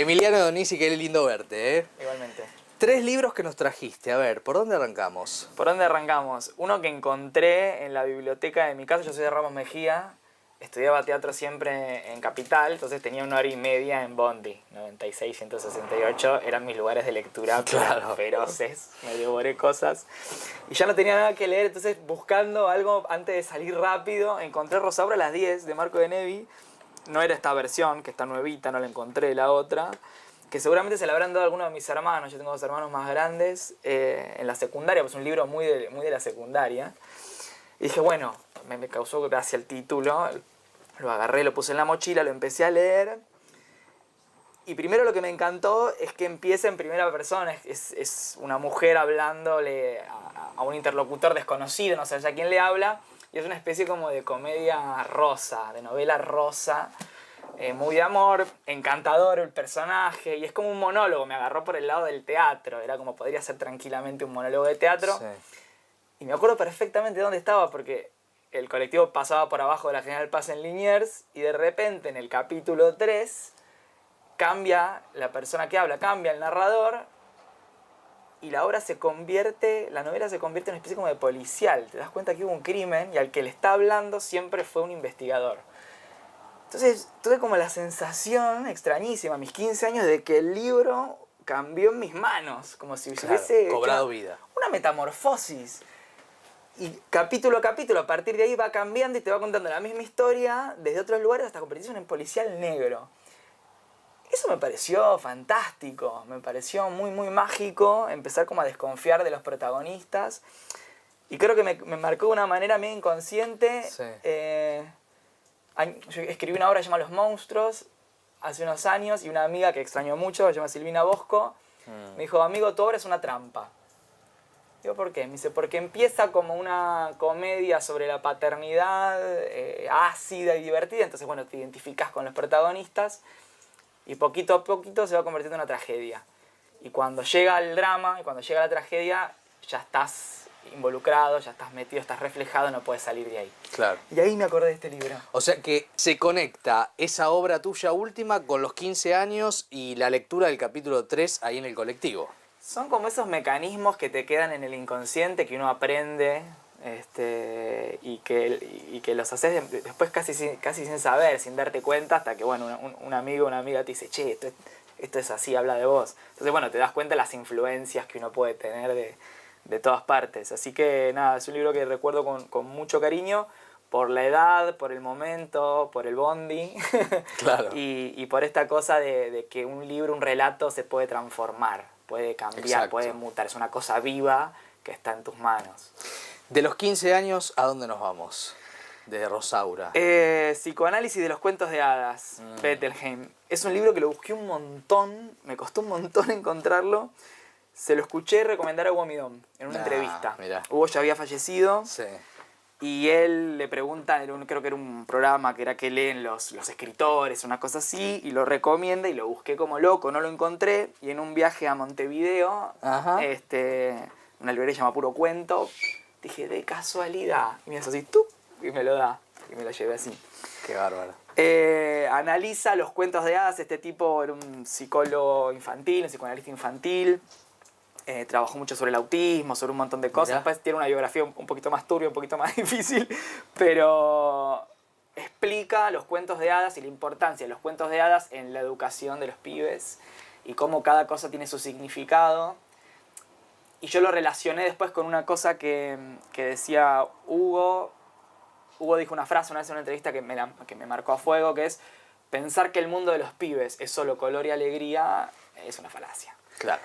Emiliano Donizi, qué lindo verte, ¿eh? Igualmente. 3 libros que nos trajiste. A ver, ¿por dónde arrancamos? ¿Por dónde arrancamos? Uno que encontré en la biblioteca de mi casa. Yo soy de Ramos Mejía. Estudiaba teatro siempre en Capital, entonces tenía 1 hora y media en Bondi. 96, 168 eran mis lugares de lectura, Claro. feroces. Me devoré cosas. Y ya no tenía nada que leer, entonces buscando algo antes de salir rápido, encontré Rosaura a las 10 de Marco de Nevi. No era esta versión, que está nuevita, no la encontré, la otra. Que seguramente se la habrán dado a algunos de mis hermanos. Yo tengo 2 hermanos más grandes en la secundaria, pues un libro muy de la secundaria. Y dije, bueno, me causó gracia el título. Lo agarré, lo puse en la mochila, lo empecé a leer. Y primero lo que me encantó es que empieza en primera persona. Es una mujer hablándole a un interlocutor desconocido, no sé a quién le habla. Y es una especie como de comedia rosa, de novela rosa. Muy de amor, encantador el personaje. Y es como un monólogo, me agarró por el lado del teatro. Era como podría ser tranquilamente un monólogo de teatro. Sí. Y me acuerdo perfectamente dónde estaba porque el colectivo pasaba por abajo de la General Paz en Liniers y de repente en el capítulo 3 cambia la persona que habla, cambia el narrador y la novela se convierte en una especie como de policial. Te das cuenta que hubo un crimen y al que le está hablando siempre fue un investigador. Entonces tuve como la sensación extrañísima a mis 15 años de que el libro cambió en mis manos, como si hubiese cobrado vida. una metamorfosis. Y capítulo a capítulo, a partir de ahí va cambiando y te va contando la misma historia desde otros lugares hasta convertirse en un policial negro. Eso me pareció fantástico, me pareció muy, muy mágico empezar como a desconfiar de los protagonistas. Y creo que me marcó de una manera medio inconsciente. Sí. Yo escribí una obra que se llama Los Monstruos hace unos años y una amiga que extraño mucho, se llama Silvina Bosco, me dijo, amigo, tu obra es una trampa. Digo, ¿por qué? Me dice, porque empieza como una comedia sobre la paternidad ácida y divertida, entonces, bueno, te identificás con los protagonistas y poquito a poquito se va convirtiendo en una tragedia. Y cuando llega el drama y cuando llega la tragedia, ya estás involucrado, ya estás metido, estás reflejado, no puedes salir de ahí. Claro. Y ahí me acordé de este libro. O sea que se conecta esa obra tuya última con los 15 años y la lectura del capítulo 3 ahí en el colectivo. Son como esos mecanismos que te quedan en el inconsciente, que uno aprende y que los haces después casi sin saber, sin darte cuenta, hasta que bueno, un amigo o una amiga te dice, che, esto es así, habla de vos. Entonces bueno, te das cuenta de las influencias que uno puede tener de todas partes. Así que nada, es un libro que recuerdo con mucho cariño, por la edad, por el momento, por el bondi. Claro. y por esta cosa de que un libro, un relato se puede transformar, puede cambiar, Exacto. puede mutar. Es una cosa viva que está en tus manos. De los 15 años, ¿a dónde nos vamos? De Rosaura. Psicoanálisis de los cuentos de hadas, Bettelheim. Es un libro que lo busqué un montón, me costó un montón encontrarlo. Se lo escuché recomendar a Hugo Midón en una entrevista. Mirá. Hugo ya había fallecido. Sí. Y él le pregunta, creo que era un programa que era que leen los escritores, una cosa así, y lo recomienda y lo busqué como loco, no lo encontré. Y en un viaje a Montevideo, Ajá. una librería llama Puro Cuento, dije, de casualidad. Y me hace así, ¡tú! Y me lo da. Y me lo llevé así. Qué bárbaro. Analiza los cuentos de hadas. Este tipo era un psicólogo infantil, un psicoanalista infantil. Trabajó mucho sobre el autismo, sobre un montón de cosas. Mirá. Después tiene una biografía un poquito más turbia, un poquito más difícil, pero explica los cuentos de hadas y la importancia de los cuentos de hadas en la educación de los pibes y cómo cada cosa tiene su significado. Y yo lo relacioné después con una cosa que decía Hugo. Hugo dijo una frase una vez en una entrevista que me marcó a fuego, que es: pensar que el mundo de los pibes es solo color y alegría es una falacia. Claro.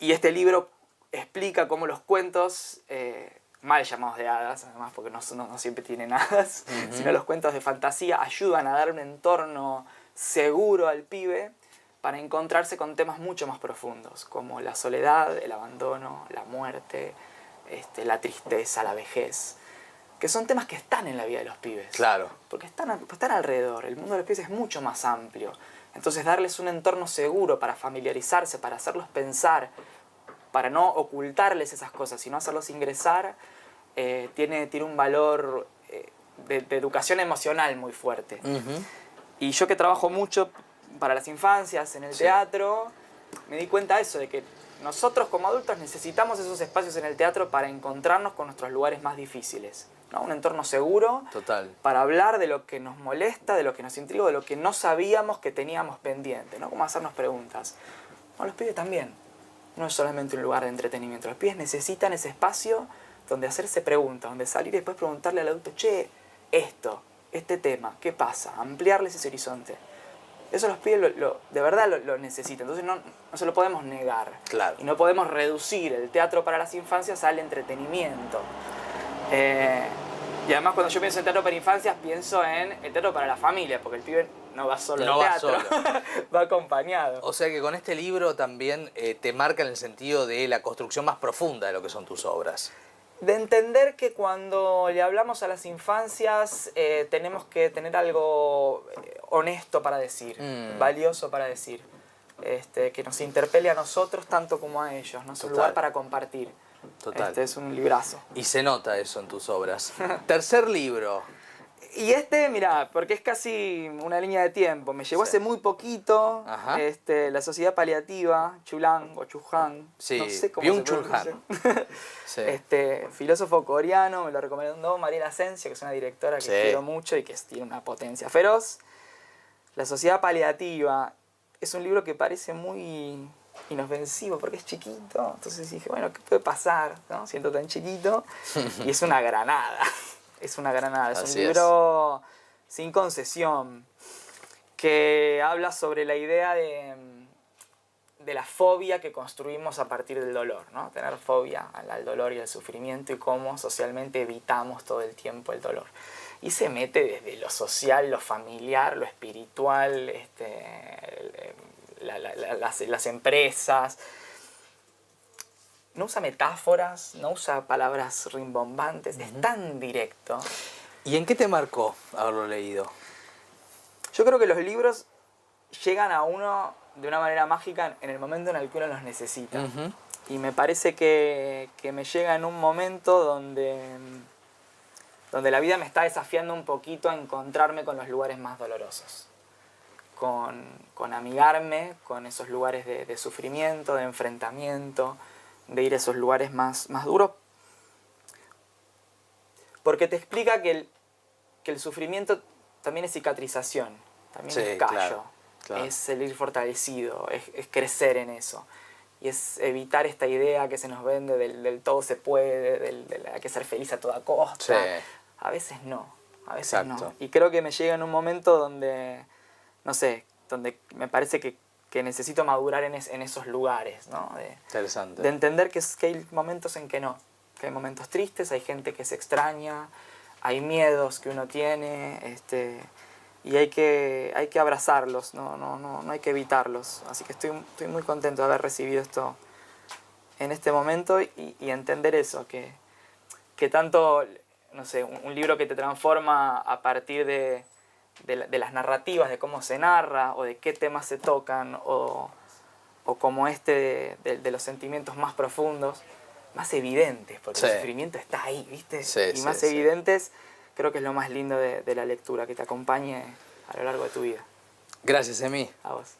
Y este libro explica cómo los cuentos, mal llamados de hadas, además porque no siempre tienen hadas, sino los cuentos de fantasía, ayudan a dar un entorno seguro al pibe para encontrarse con temas mucho más profundos, como la soledad, el abandono, la muerte, la tristeza, la vejez, que son temas que están en la vida de los pibes. Claro. Porque están alrededor, el mundo de los pibes es mucho más amplio. Entonces darles un entorno seguro para familiarizarse, para hacerlos pensar, para no ocultarles esas cosas, sino hacerlos ingresar, tiene un valor de educación emocional muy fuerte. Y yo que trabajo mucho para las infancias en el teatro, me di cuenta de eso, de que nosotros como adultos necesitamos esos espacios en el teatro para encontrarnos con nuestros lugares más difíciles, ¿no? Un entorno seguro. Total. Para hablar de lo que nos molesta, de lo que nos intriga, de lo que no sabíamos que teníamos pendiente, ¿no? Como hacernos preguntas. No, los pibes también. No es solamente un lugar de entretenimiento. Los pibes necesitan ese espacio donde hacerse preguntas, donde salir y después preguntarle al adulto, che, este tema, ¿qué pasa? Ampliarles ese horizonte. Eso los pibes de verdad lo necesitan. Entonces no se lo podemos negar. Claro. Y no podemos reducir el teatro para las infancias al entretenimiento. Y además cuando yo pienso en teatro para infancias, pienso en el teatro para la familia, porque el pibe no va solo al teatro, va acompañado. O sea que con este libro también te marca en el sentido de la construcción más profunda de lo que son tus obras. De entender que cuando le hablamos a las infancias tenemos que tener algo honesto para decir, valioso para decir, que nos interpele a nosotros tanto como a ellos, ¿no? Es un lugar para compartir. Total. Este es un librazo. Y se nota eso en tus obras. Tercer libro. Y mirá, porque es casi una línea de tiempo. Me llegó hace muy poquito. Ajá. La Sociedad Paliativa, Chulang o Chuhan. Sí, no sé cómo Byung-Chul se Han. pronuncia. Sí. Filósofo coreano, me lo recomendó Mariela Asensio, que es una directora que quiero mucho y que tiene una potencia feroz. La Sociedad Paliativa es un libro que parece muy inofensivo porque es chiquito. Entonces dije, bueno, ¿qué puede pasar? ¿No? Siento tan chiquito. Y es una granada. Es una granada. Es un libro sin concesión que habla sobre la idea de la fobia que construimos a partir del dolor, ¿no? Tener fobia al dolor y al sufrimiento y cómo socialmente evitamos todo el tiempo el dolor. Y se mete desde lo social, lo familiar, lo espiritual, las empresas. No usa metáforas, no usa palabras rimbombantes, es tan directo. ¿Y en qué te marcó haberlo leído? Yo creo que los libros llegan a uno de una manera mágica en el momento en el que uno los necesita. Y me parece que me llega en un momento donde la vida me está desafiando un poquito a encontrarme con los lugares más dolorosos. Con amigarme con esos lugares de sufrimiento, de enfrentamiento, de ir a esos lugares más duros. Porque te explica que el sufrimiento también es cicatrización, también es callo, claro. Es el ir fortalecido, es crecer en eso. Y es evitar esta idea que se nos vende del todo se puede, del hay que ser feliz a toda costa. Sí. A veces no, a veces no. Y creo que me llega en un momento donde, no sé, donde me parece que necesito madurar en esos lugares, ¿no? Interesante. De entender que hay momentos en que no, que hay momentos tristes, hay gente que se extraña, hay miedos que uno tiene, y hay que abrazarlos, no hay que evitarlos. Así que estoy muy contento de haber recibido esto en este momento y entender eso, que tanto, no sé, un libro que te transforma a partir de las narrativas, de cómo se narra, o de qué temas se tocan, o como de los sentimientos más profundos, más evidentes, porque el sufrimiento está ahí, ¿viste? Y más evidentes, creo que es lo más lindo de la lectura, que te acompañe a lo largo de tu vida. Gracias, Emi. A vos.